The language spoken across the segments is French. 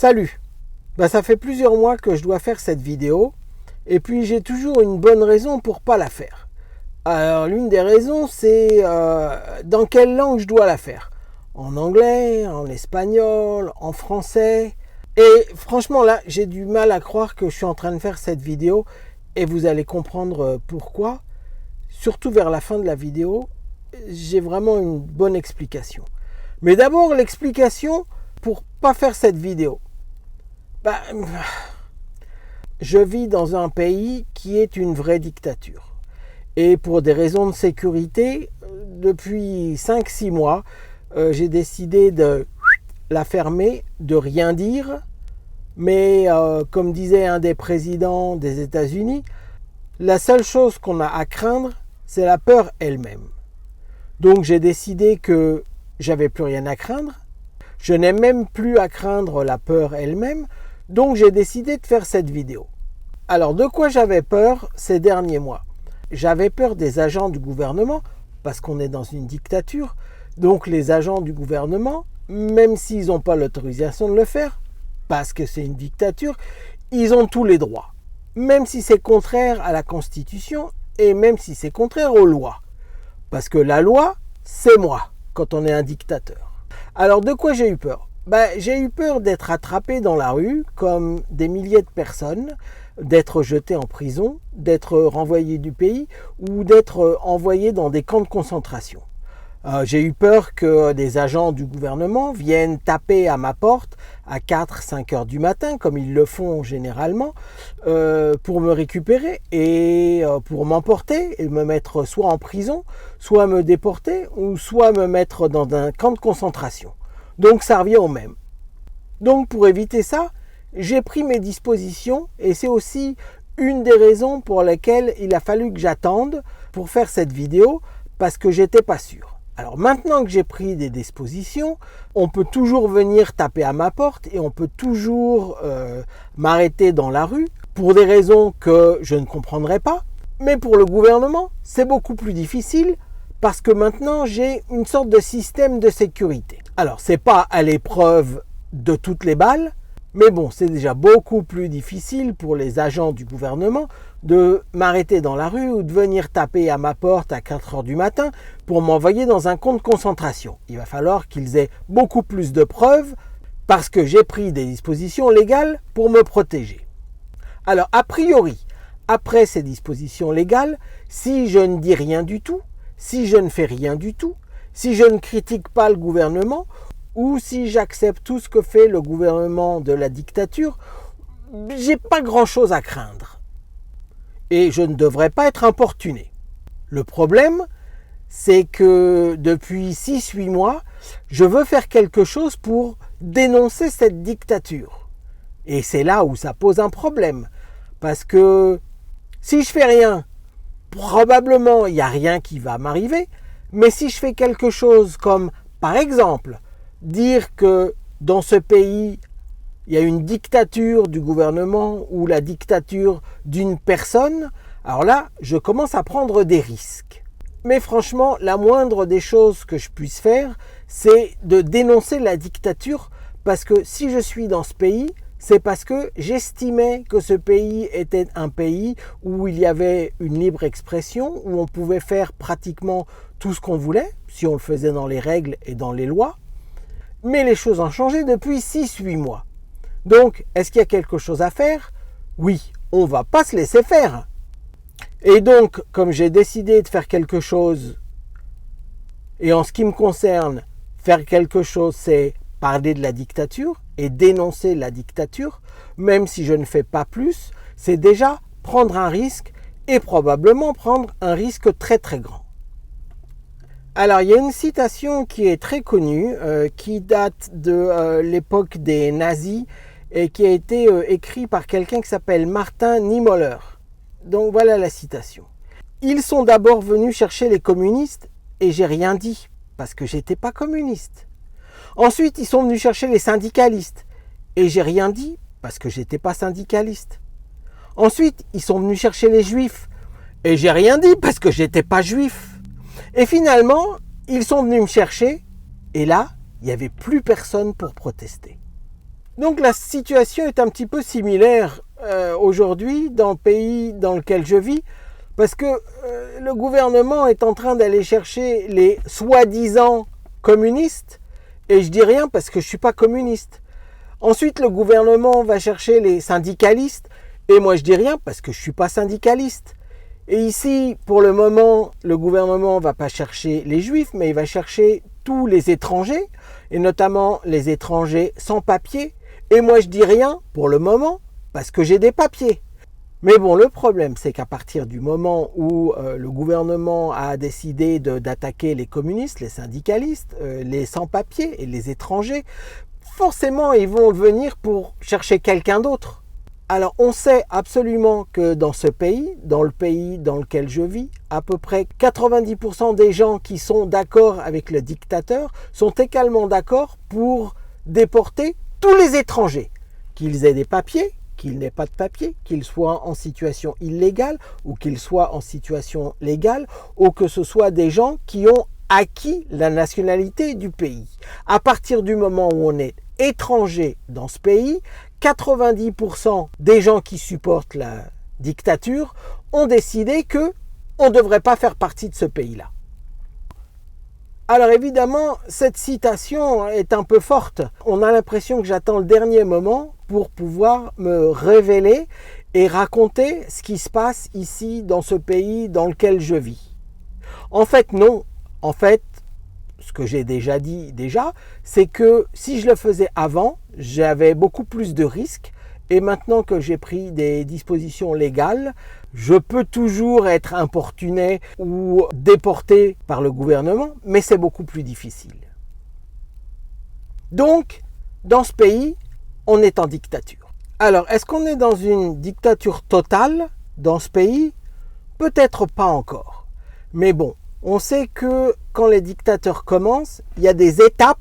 Salut. Ça fait plusieurs mois que je dois faire cette vidéo et puis j'ai toujours une bonne raison pour pas la faire. Alors l'une des raisons c'est dans quelle langue je dois la faire. En anglais, en espagnol, en français. Et franchement là j'ai du mal à croire que je suis en train de faire cette vidéo et vous allez comprendre pourquoi. Surtout vers la fin de la vidéo, j'ai vraiment une bonne explication. Mais d'abord l'explication pour pas faire cette vidéo. Je vis dans un pays qui est une vraie dictature. Et pour des raisons de sécurité, depuis 5-6 mois, j'ai décidé de la fermer, de rien dire. Mais comme disait un des présidents des États-Unis, la seule chose qu'on a à craindre, c'est la peur elle-même. Donc j'ai décidé que j'avais plus rien à craindre. Je n'ai même plus à craindre la peur elle-même. Donc j'ai décidé de faire cette vidéo. Alors de quoi j'avais peur ces derniers mois? J'avais peur des agents du gouvernement, parce qu'on est dans une dictature. Donc les agents du gouvernement, même s'ils n'ont pas l'autorisation de le faire, parce que c'est une dictature, ils ont tous les droits. Même si c'est contraire à la Constitution et même si c'est contraire aux lois. Parce que la loi, c'est moi, quand on est un dictateur. Alors de quoi j'ai eu peur? J'ai eu peur d'être attrapé dans la rue, comme des milliers de personnes, d'être jeté en prison, d'être renvoyé du pays ou d'être envoyé dans des camps de concentration. J'ai eu peur que des agents du gouvernement viennent taper à ma porte à 4-5 heures du matin, comme ils le font généralement, pour me récupérer et pour m'emporter et me mettre soit en prison, soit me déporter ou soit me mettre dans un camp de concentration. Donc ça revient au même. Donc pour éviter ça, j'ai pris mes dispositions et c'est aussi une des raisons pour lesquelles il a fallu que j'attende pour faire cette vidéo parce que j'étais pas sûr. Alors maintenant que j'ai pris des dispositions, on peut toujours venir taper à ma porte et on peut toujours m'arrêter dans la rue pour des raisons que je ne comprendrai pas. Mais pour le gouvernement, c'est beaucoup plus difficile parce que maintenant j'ai une sorte de système de sécurité. Alors c'est pas à l'épreuve de toutes les balles, mais bon, c'est déjà beaucoup plus difficile pour les agents du gouvernement de m'arrêter dans la rue ou de venir taper à ma porte à 4 heures du matin pour m'envoyer dans un camp de concentration. Il va falloir qu'ils aient beaucoup plus de preuves parce que j'ai pris des dispositions légales pour me protéger. Alors, a priori, après ces dispositions légales, si je ne dis rien du tout, si je ne fais rien du tout, si je ne critique pas le gouvernement, ou si j'accepte tout ce que fait le gouvernement de la dictature, j'ai pas grand-chose à craindre. Et je ne devrais pas être importuné. Le problème, c'est que depuis 6-8 mois, je veux faire quelque chose pour dénoncer cette dictature. Et c'est là où ça pose un problème. Parce que si je fais rien, probablement il n'y a rien qui va m'arriver. Mais si je fais quelque chose comme, par exemple, dire que dans ce pays, il y a une dictature du gouvernement ou la dictature d'une personne, alors là, je commence à prendre des risques. Mais franchement, la moindre des choses que je puisse faire, c'est de dénoncer la dictature parce que si je suis dans ce pays, c'est parce que j'estimais que ce pays était un pays où il y avait une libre expression, où on pouvait faire pratiquement tout ce qu'on voulait, si on le faisait dans les règles et dans les lois. Mais les choses ont changé depuis 6-8 mois. Donc, est-ce qu'il y a quelque chose à faire? Oui, on ne va pas se laisser faire. Et donc, comme j'ai décidé de faire quelque chose, et en ce qui me concerne, faire quelque chose, c'est parler de la dictature et dénoncer la dictature, même si je ne fais pas plus, c'est déjà prendre un risque et probablement prendre un risque très très grand. Alors, il y a une citation qui est très connue, qui date de l'époque des nazis et qui a été écrite par quelqu'un qui s'appelle Martin Niemöller. Donc voilà la citation. Ils sont d'abord venus chercher les communistes et j'ai rien dit parce que j'étais pas communiste. Ensuite, ils sont venus chercher les syndicalistes et j'ai rien dit parce que j'étais pas syndicaliste. Ensuite, ils sont venus chercher les juifs et j'ai rien dit parce que j'étais pas juif. Et finalement, ils sont venus me chercher et là, il n'y avait plus personne pour protester. Donc la situation est un petit peu similaire aujourd'hui dans le pays dans lequel je vis, parce que le gouvernement est en train d'aller chercher les soi-disant communistes, et je dis rien parce que je ne suis pas communiste. Ensuite, le gouvernement va chercher les syndicalistes, et moi je dis rien parce que je ne suis pas syndicaliste. Et ici, pour le moment, le gouvernement ne va pas chercher les juifs, mais il va chercher tous les étrangers, et notamment les étrangers sans papier. Et moi je dis rien pour le moment, parce que j'ai des papiers. Mais bon, le problème, c'est qu'à partir du moment où le gouvernement a décidé d'attaquer les communistes, les syndicalistes, les sans-papiers et les étrangers, forcément, ils vont venir pour chercher quelqu'un d'autre. Alors, on sait absolument que dans ce pays, dans le pays dans lequel je vis, à peu près 90% des gens qui sont d'accord avec le dictateur sont également d'accord pour déporter tous les étrangers, qu'ils aient des papiers, qu'ils n'aient pas de papier, qu'ils soient en situation illégale ou qu'ils soient en situation légale, ou que ce soit des gens qui ont acquis la nationalité du pays. À partir du moment où on est étranger dans ce pays, 90% des gens qui supportent la dictature ont décidé qu'on ne devrait pas faire partie de ce pays-là. Alors évidemment, cette citation est un peu forte. On a l'impression que j'attends le dernier moment pour pouvoir me révéler et raconter ce qui se passe ici dans ce pays dans lequel je vis. En fait, non. En fait, ce que j'ai déjà dit, c'est que si je le faisais avant, j'avais beaucoup plus de risques. Et maintenant que j'ai pris des dispositions légales, je peux toujours être importuné ou déporté par le gouvernement, mais c'est beaucoup plus difficile. Donc, dans ce pays, on est en dictature. Alors, est-ce qu'on est dans une dictature totale dans ce pays? Peut-être pas encore. Mais bon, on sait que quand les dictateurs commencent, il y a des étapes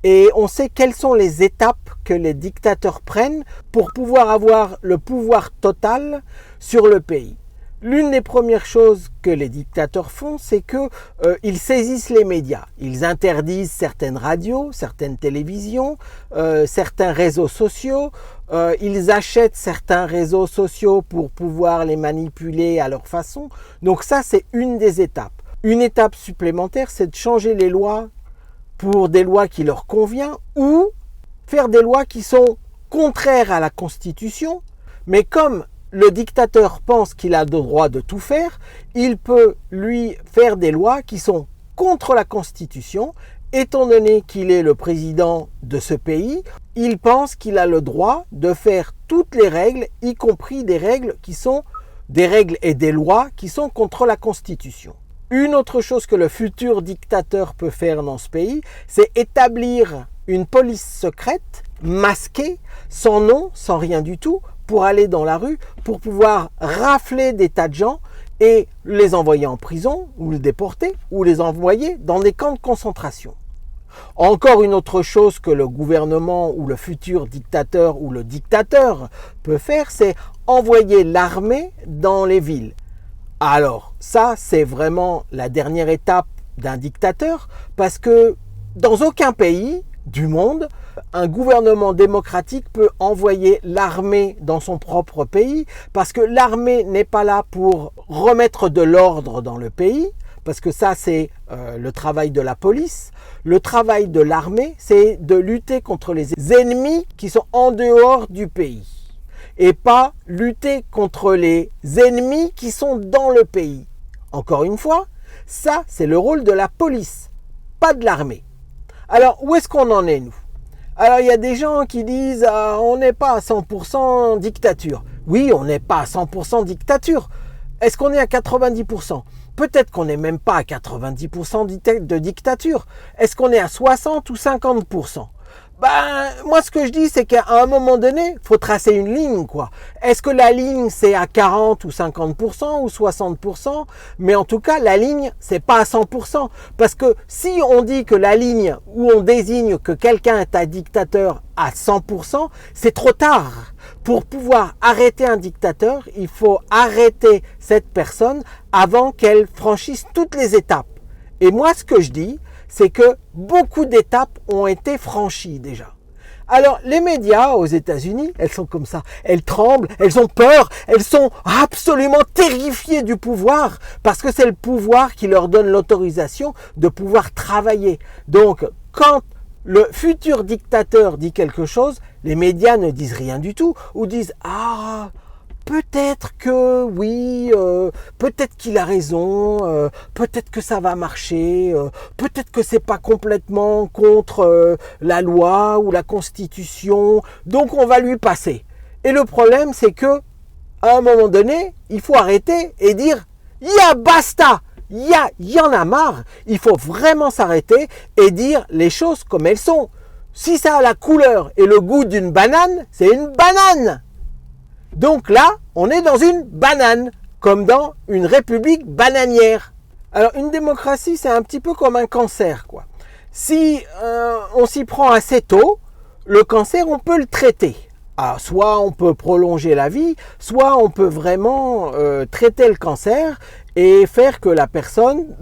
et on sait quelles sont les étapes que les dictateurs prennent pour pouvoir avoir le pouvoir total sur le pays. L'une des premières choses que les dictateurs font, c'est qu'ils saisissent les médias. Ils interdisent certaines radios, certaines télévisions, certains réseaux sociaux. Ils achètent certains réseaux sociaux pour pouvoir les manipuler à leur façon. Donc ça, c'est une des étapes. Une étape supplémentaire, c'est de changer les lois pour des lois qui leur conviennent ou faire des lois qui sont contraires à la Constitution. Mais comme le dictateur pense qu'il a le droit de tout faire, il peut lui faire des lois qui sont contre la Constitution. Étant donné qu'il est le président de ce pays, il pense qu'il a le droit de faire toutes les règles, y compris des règles qui sont des règles et des lois qui sont contre la Constitution. Une autre chose que le futur dictateur peut faire dans ce pays, c'est établir une police secrète, masquée, sans nom, sans rien du tout, pour aller dans la rue, pour pouvoir rafler des tas de gens et les envoyer en prison, ou les déporter, ou les envoyer dans des camps de concentration. Encore une autre chose que le gouvernement ou le futur dictateur ou le dictateur peut faire, c'est envoyer l'armée dans les villes. Alors, ça, c'est vraiment la dernière étape d'un dictateur, parce que dans aucun pays du monde, un gouvernement démocratique peut envoyer l'armée dans son propre pays, parce que l'armée n'est pas là pour remettre de l'ordre dans le pays, parce que ça, c'est le travail de la police. Le travail de l'armée, c'est de lutter contre les ennemis qui sont en dehors du pays, et pas lutter contre les ennemis qui sont dans le pays. Encore une fois, ça, c'est le rôle de la police, pas de l'armée. Alors, où est-ce qu'on en est, nous? Alors, il y a des gens qui disent on n'est pas à 100% dictature. Oui, on n'est pas à 100% dictature. Est-ce qu'on est à 90%? Peut-être qu'on n'est même pas à 90% de dictature. Est-ce qu'on est à 60 ou 50%? Moi, ce que je dis, c'est qu'à un moment donné, il faut tracer une ligne, quoi. Est-ce que la ligne, c'est à 40 ou 50% ou 60%? Mais en tout cas, la ligne, c'est pas à 100%. Parce que si on dit que la ligne où on désigne que quelqu'un est un dictateur à 100%, c'est trop tard. Pour pouvoir arrêter un dictateur, il faut arrêter cette personne avant qu'elle franchisse toutes les étapes. Et moi, ce que je dis, c'est que beaucoup d'étapes ont été franchies déjà. Alors, les médias aux États-Unis, elles sont comme ça. Elles tremblent, elles ont peur, elles sont absolument terrifiées du pouvoir parce que c'est le pouvoir qui leur donne l'autorisation de pouvoir travailler. Donc, quand le futur dictateur dit quelque chose, les médias ne disent rien du tout ou disent « Ah, peut-être que oui, peut-être qu'il a raison, peut-être que ça va marcher, peut-être que c'est pas complètement contre la loi ou la Constitution, donc on va lui passer. » Et le problème, c'est que à un moment donné, il faut arrêter et dire « Ya basta !» Il y en a marre, il faut vraiment s'arrêter et dire les choses comme elles sont. Si ça a la couleur et le goût d'une banane, c'est une banane. Donc là, on est dans une banane, comme dans une république bananière. Alors une démocratie, c'est un petit peu comme un cancer, quoi. Si on s'y prend assez tôt, le cancer, on peut le traiter. Alors, soit on peut prolonger la vie, soit on peut vraiment traiter le cancer et faire que la personne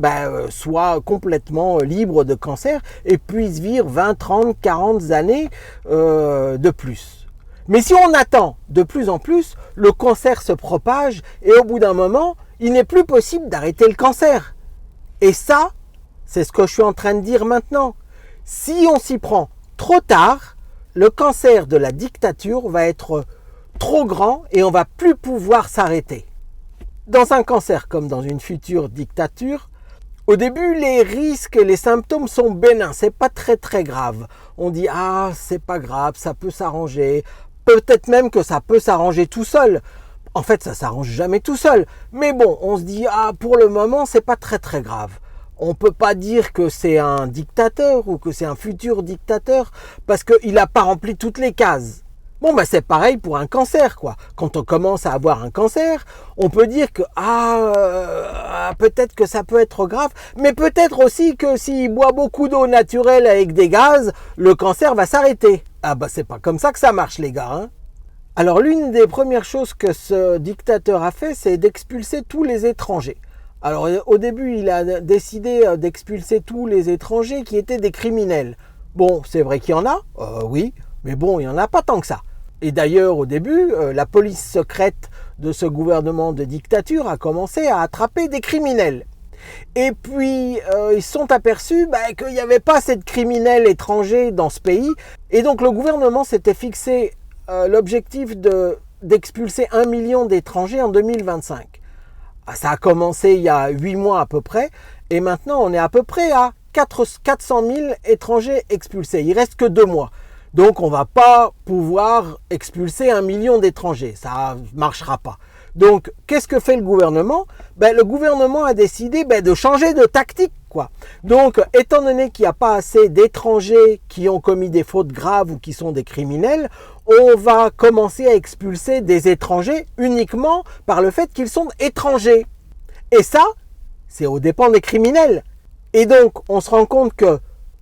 soit complètement libre de cancer et puisse vivre 20, 30, 40 années de plus. Mais si on attend de plus en plus, le cancer se propage et au bout d'un moment, il n'est plus possible d'arrêter le cancer. Et ça, c'est ce que je suis en train de dire maintenant. Si on s'y prend trop tard, le cancer de la dictature va être trop grand et on va plus pouvoir s'arrêter. Dans un cancer comme dans une future dictature, au début, les risques et les symptômes sont bénins, c'est pas très très grave. On dit « Ah, c'est pas grave, ça peut s'arranger ». Peut-être même que ça peut s'arranger tout seul. En fait, ça s'arrange jamais tout seul. Mais bon, on se dit « Ah, pour le moment, c'est pas très très grave ». On ne peut pas dire que c'est un dictateur ou que c'est un futur dictateur parce qu'il n'a pas rempli toutes les cases. Bon, c'est pareil pour un cancer, quoi. Quand on commence à avoir un cancer, on peut dire que peut-être que ça peut être grave, mais peut-être aussi que s'il boit beaucoup d'eau naturelle avec des gaz, le cancer va s'arrêter. C'est pas comme ça que ça marche, les gars, hein. Alors, l'une des premières choses que ce dictateur a fait, c'est d'expulser tous les étrangers. Alors, au début, il a décidé d'expulser tous les étrangers qui étaient des criminels. Bon, c'est vrai qu'il y en a, oui, mais bon, il n'y en a pas tant que ça. Et d'ailleurs, au début, la police secrète de ce gouvernement de dictature a commencé à attraper des criminels. Et puis, ils se sont aperçus qu'il n'y avait pas assez de criminels étrangers dans ce pays. Et donc, le gouvernement s'était fixé l'objectif d'expulser 1 million d'étrangers en 2025. Ça a commencé il y a 8 mois à peu près. Et maintenant, on est à peu près à 400 000 étrangers expulsés. Il reste que 2 mois. Donc, on ne va pas pouvoir expulser 1 million d'étrangers. Ça ne marchera pas. Donc, qu'est-ce que fait le gouvernement ? Le gouvernement a décidé de changer de tactique, quoi. Donc, étant donné qu'il n'y a pas assez d'étrangers qui ont commis des fautes graves ou qui sont des criminels, on va commencer à expulser des étrangers uniquement par le fait qu'ils sont étrangers. Et ça, c'est aux dépens des criminels. Et donc, on se rend compte que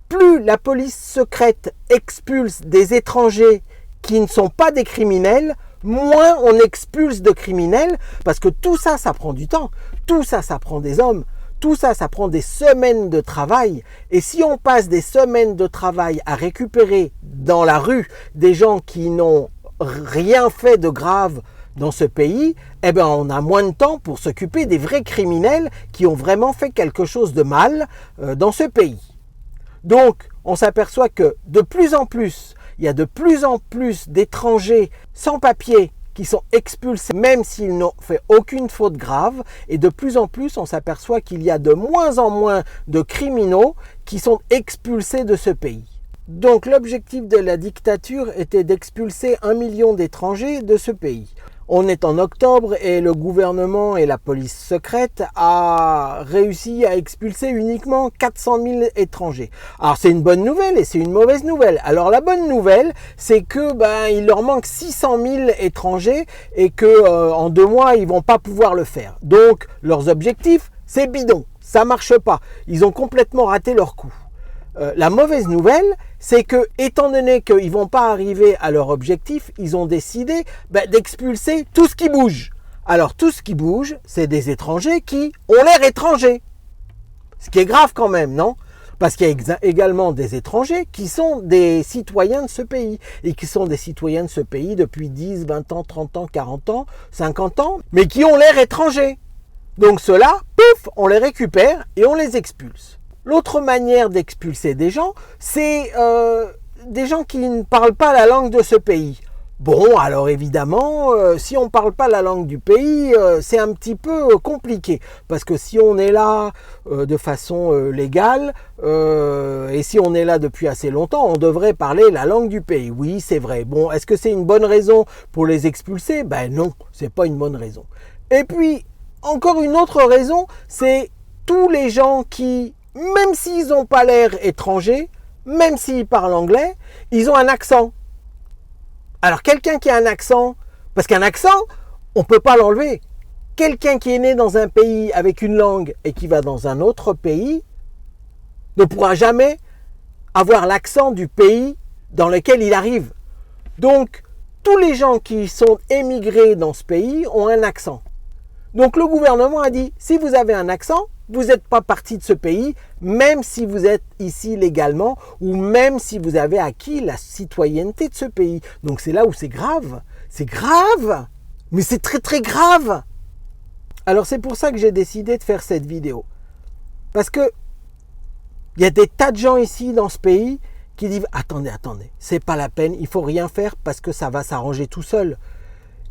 plus la police secrète expulse des étrangers qui ne sont pas des criminels, moins on expulse de criminels, parce que tout ça, ça prend du temps. Tout ça, ça prend des hommes. Tout ça, ça prend des semaines de travail. Et si on passe des semaines de travail à récupérer dans la rue des gens qui n'ont rien fait de grave dans ce pays, on a moins de temps pour s'occuper des vrais criminels qui ont vraiment fait quelque chose de mal dans ce pays. Donc, on s'aperçoit que de plus en plus, il y a de plus en plus d'étrangers sans papier qui sont expulsés même s'ils n'ont fait aucune faute grave. Et de plus en plus, on s'aperçoit qu'il y a de moins en moins de criminels qui sont expulsés de ce pays. Donc l'objectif de la dictature était d'expulser 1 million d'étrangers de ce pays. On est en octobre et le gouvernement et la police secrète a réussi à expulser uniquement 400 000 étrangers. Alors c'est une bonne nouvelle et c'est une mauvaise nouvelle. Alors la bonne nouvelle, c'est que il leur manque 600 000 étrangers et que en 2 mois ils vont pas pouvoir le faire. Donc leurs objectifs, c'est bidon, ça marche pas. Ils ont complètement raté leur coup. La mauvaise nouvelle, c'est que, étant donné qu'ils ne vont pas arriver à leur objectif, ils ont décidé d'expulser tout ce qui bouge. Alors, tout ce qui bouge, c'est des étrangers qui ont l'air étrangers. Ce qui est grave quand même, non ? Parce qu'il y a également des étrangers qui sont des citoyens de ce pays et qui sont des citoyens de ce pays depuis 10, 20 ans, 30 ans, 40 ans, 50 ans, mais qui ont l'air étrangers. Donc ceux-là, pouf, on les récupère et on les expulse. L'autre manière d'expulser des gens, c'est des gens qui ne parlent pas la langue de ce pays. Bon, alors évidemment, si on ne parle pas la langue du pays, c'est un petit peu compliqué. Parce que si on est là de façon légale, et si on est là depuis assez longtemps, on devrait parler la langue du pays. Oui, c'est vrai. Bon, est-ce que c'est une bonne raison pour les expulser? Ben non, c'est pas une bonne raison. Et puis, encore une autre raison, c'est tous les gens qui, même s'ils n'ont pas l'air étrangers, même s'ils parlent anglais, ils ont un accent. Alors quelqu'un qui a un accent, parce qu'un accent, on ne peut pas l'enlever. Quelqu'un qui est né dans un pays avec une langue et qui va dans un autre pays ne pourra jamais avoir l'accent du pays dans lequel il arrive. Donc tous les gens qui sont émigrés dans ce pays ont un accent. Donc le gouvernement a dit, si vous avez un accent, vous n'êtes pas parti de ce pays, même si vous êtes ici légalement ou même si vous avez acquis la citoyenneté de ce pays. Donc c'est là où c'est grave. C'est grave, mais c'est très très grave. Alors c'est pour ça que j'ai décidé de faire cette vidéo. Parce que il y a des tas de gens ici dans ce pays qui disent « Attendez, c'est pas la peine, il faut rien faire parce que ça va s'arranger tout seul. »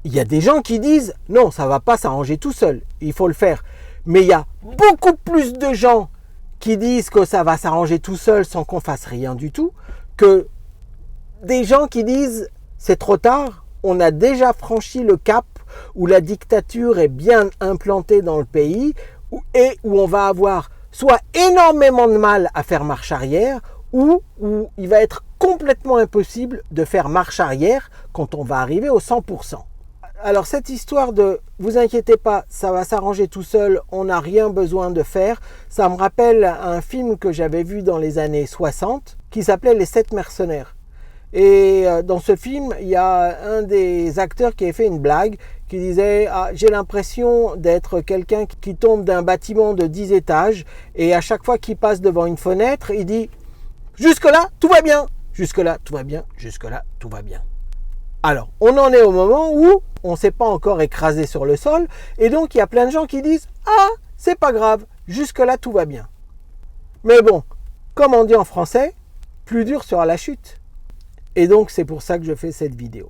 Il y a des gens qui disent « Non, ça va pas s'arranger tout seul, il faut le faire. » Mais il y a beaucoup plus de gens qui disent que ça va s'arranger tout seul sans qu'on fasse rien du tout, que des gens qui disent c'est trop tard, on a déjà franchi le cap où la dictature est bien implantée dans le pays et où on va avoir soit énormément de mal à faire marche arrière ou où il va être complètement impossible de faire marche arrière quand on va arriver au 100%. Alors cette histoire de « vous inquiétez pas, ça va s'arranger tout seul, on n'a rien besoin de faire », ça me rappelle un film que j'avais vu dans les années 60 qui s'appelait « Les 7 mercenaires ». Et dans ce film, il y a un des acteurs qui a fait une blague qui disait « Ah, j'ai l'impression d'être quelqu'un qui tombe d'un bâtiment de 10 étages et à chaque fois qu'il passe devant une fenêtre, il dit « Jusque-là, tout va bien, jusque-là, tout va bien, jusque-là, tout va bien ». Alors, on en est au moment où on ne s'est pas encore écrasé sur le sol et donc il y a plein de gens qui disent « Ah, c'est pas grave, jusque-là tout va bien ». Mais bon, comme on dit en français, plus dur sera la chute. Et donc c'est pour ça que je fais cette vidéo.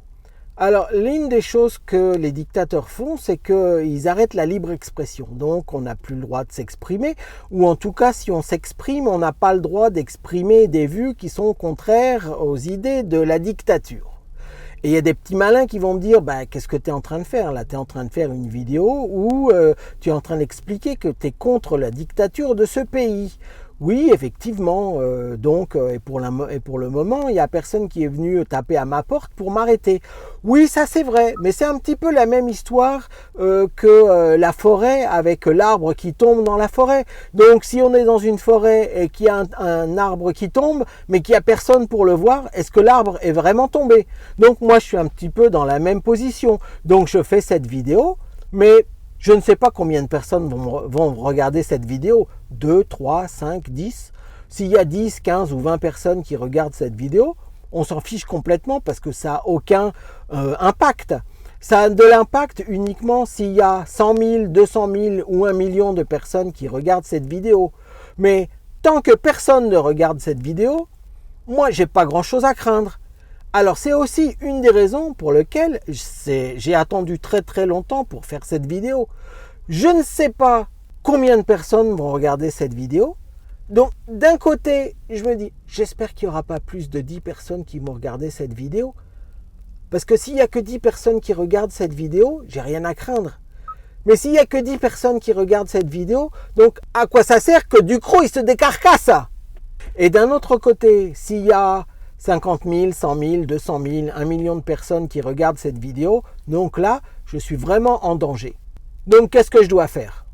Alors, l'une des choses que les dictateurs font, c'est qu'ils arrêtent la libre expression. Donc, on n'a plus le droit de s'exprimer, ou en tout cas, si on s'exprime, on n'a pas le droit d'exprimer des vues qui sont contraires aux idées de la dictature. Et il y a des petits malins qui vont me dire bah, « Qu'est-ce que tu es en train de faire là? Tu es en train de faire une vidéo où tu es en train d'expliquer que tu es contre la dictature de ce pays. » Oui, effectivement, et pour le moment, il n'y a personne qui est venu taper à ma porte pour m'arrêter. Oui, ça c'est vrai, mais c'est un petit peu la même histoire que la forêt avec l'arbre qui tombe dans la forêt. Donc si on est dans une forêt et qu'il y a un arbre qui tombe, mais qu'il n'y a personne pour le voir, est-ce que l'arbre est vraiment tombé? Donc moi je suis un petit peu dans la même position. Donc je fais cette vidéo, mais je ne sais pas combien de personnes vont regarder cette vidéo. 2, 3, 5, 10. S'il y a 10, 15 ou 20 personnes qui regardent cette vidéo, on s'en fiche complètement parce que ça n'a aucun impact. Ça a de l'impact uniquement s'il y a 100 000, 200 000 ou 1 million de personnes qui regardent cette vidéo. Mais tant que personne ne regarde cette vidéo, moi, j'ai pas grand-chose à craindre. Alors c'est aussi une des raisons pour lesquelles j'ai attendu très très longtemps pour faire cette vidéo. Je ne sais pas combien de personnes vont regarder cette vidéo. Donc d'un côté, je me dis, j'espère qu'il n'y aura pas plus de 10 personnes qui vont regarder cette vidéo. Parce que s'il n'y a que 10 personnes qui regardent cette vidéo, j'ai rien à craindre. Mais s'il n'y a que 10 personnes qui regardent cette vidéo, donc à quoi ça sert que Ducrot il se décarcasse? Et d'un autre côté, s'il y a 50 000, 100 000, 200 000, 1 million de personnes qui regardent cette vidéo. Donc là, je suis vraiment en danger. Donc qu'est-ce que je dois faire?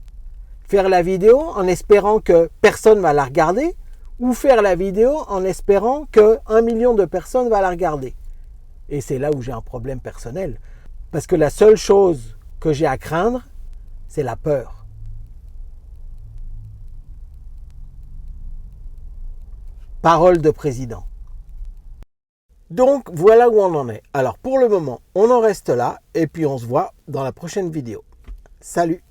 Faire la vidéo en espérant que personne ne va la regarder ou faire la vidéo en espérant que 1 million de personnes va la regarder? Et c'est là où j'ai un problème personnel. Parce que la seule chose que j'ai à craindre, c'est la peur. parole de président. Donc voilà où on en est. Alors pour le moment, on en reste là et puis on se voit dans la prochaine vidéo. Salut!